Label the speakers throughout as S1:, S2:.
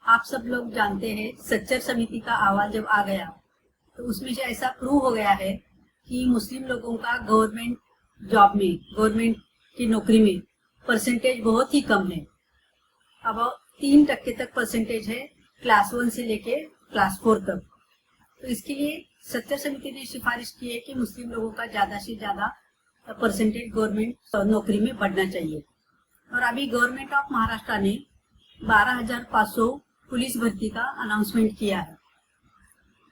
S1: आप सब लोग जानते हैं सच्चर समिति का अहवाल जब आ गया तो उसमें से ऐसा प्रूव हो गया है कि मुस्लिम लोगों का गवर्नमेंट जॉब में, गवर्नमेंट की नौकरी में परसेंटेज बहुत ही कम है। अब 3% तक परसेंटेज है क्लास 1 से लेके क्लास 4 तक। तो इसके लिए सच्चर समिति ने सिफारिश की है कि मुस्लिम लोगों का ज्यादा से ज्यादा परसेंटेज गवर्नमेंट नौकरी में बढ़ना चाहिए। और अभी गवर्नमेंट ऑफ महाराष्ट्र ने 12,500 पुलिस भर्ती का अनाउंसमेंट किया है।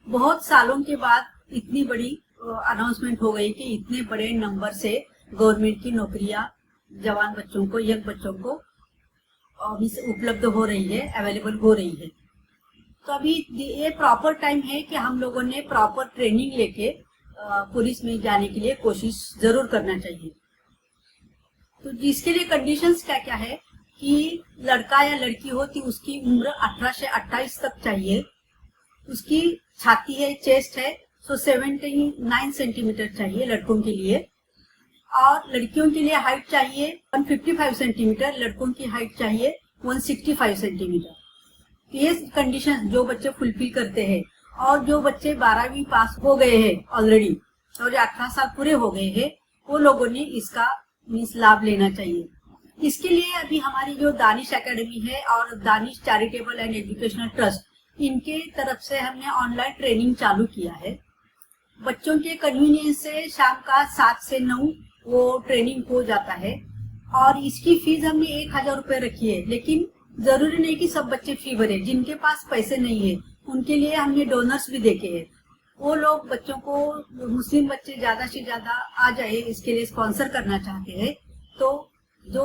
S1: बहुत सालों के बाद इतनी बड़ी अनाउंसमेंट हो गई कि इतने बड़े नंबर से गवर्नमेंट की नौकरियां जवान बच्चों को, यंग बच्चों को उपलब्ध हो रही है, अवेलेबल हो रही है। तो अभी ये प्रॉपर टाइम है कि हम लोगों ने प्रॉपर ट्रेनिंग लेके पुलिस में जाने के लिए कोशिश जरूर करना चाहिए। तो जिसके लिए कंडीशंस क्या क्या है कि लड़का या लड़की हो तो उसकी उम्र 18 से 28 तक चाहिए, उसकी छाती है, चेस्ट है, 79 सेंटीमीटर चाहिए लड़कों के लिए, और लड़कियों के लिए हाइट चाहिए 155 सेंटीमीटर, लड़कों की हाइट चाहिए 165 सेंटीमीटर। ये कंडीशन जो बच्चे फुलफिल करते हैं और जो बच्चे 12वीं पास हो गए हैं ऑलरेडी और जो 18 साल पूरे हो गए हैं, वो लोगों ने इसका लाभ लेना चाहिए। इसके लिए अभी हमारी जो दानिश एकेडमी है और Danish charitable and educational trust, इनके तरफ से हमने ऑनलाइन ट्रेनिंग चालू किया है। बच्चों के कन्वीनियंस से शाम का 7 से 9 वो ट्रेनिंग हो जाता है और इसकी फीस हमने 1,000 रुपए रखी है। लेकिन जरूरी नहीं कि सब बच्चे फी भरे, जिनके पास पैसे नहीं है उनके लिए हमने डोनर्स भी देखे हैं। वो लोग बच्चों को, मुस्लिम बच्चे ज्यादा से ज्यादा आ जाए इसके लिए स्पॉन्सर करना चाहते हैं। तो जो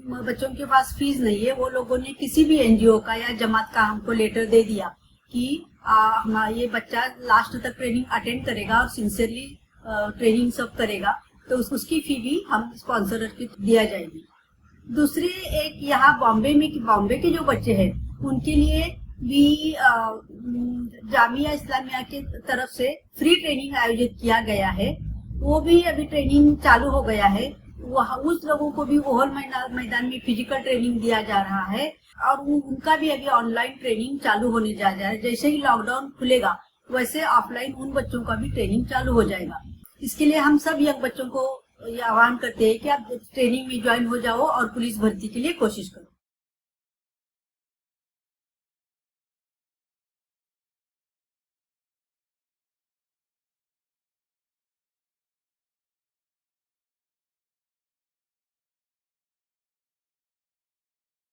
S1: बच्चों के पास फीस नहीं है वो लोगों ने किसी भी एनजीओ का या जमात का हमको लेटर दे दिया कि ये बच्चा लास्ट तक ट्रेनिंग अटेंड करेगा और सिंसियरली ट्रेनिंग सब करेगा, तो उसकी फी भी हम स्पॉन्सर दिया जाएगी। दूसरी एक यहाँ बॉम्बे के जो बच्चे हैं उनके लिए भी जामिया इस्लामिया की तरफ से फ्री ट्रेनिंग आयोजित किया गया है। वो भी अभी ट्रेनिंग चालू हो गया है। वहाँ उस लोगों को भी ओहल मैदान में फिजिकल ट्रेनिंग दिया जा रहा है और उनका भी अभी ऑनलाइन ट्रेनिंग चालू होने जा रहा है। जैसे ही लॉकडाउन खुलेगा वैसे ऑफलाइन उन बच्चों का भी ट्रेनिंग चालू हो जाएगा। इसके लिए हम सब यंग बच्चों को ये आह्वान करते हैं कि आप ट्रेनिंग में ज्वाइन हो जाओ और पुलिस भर्ती के लिए कोशिश करो।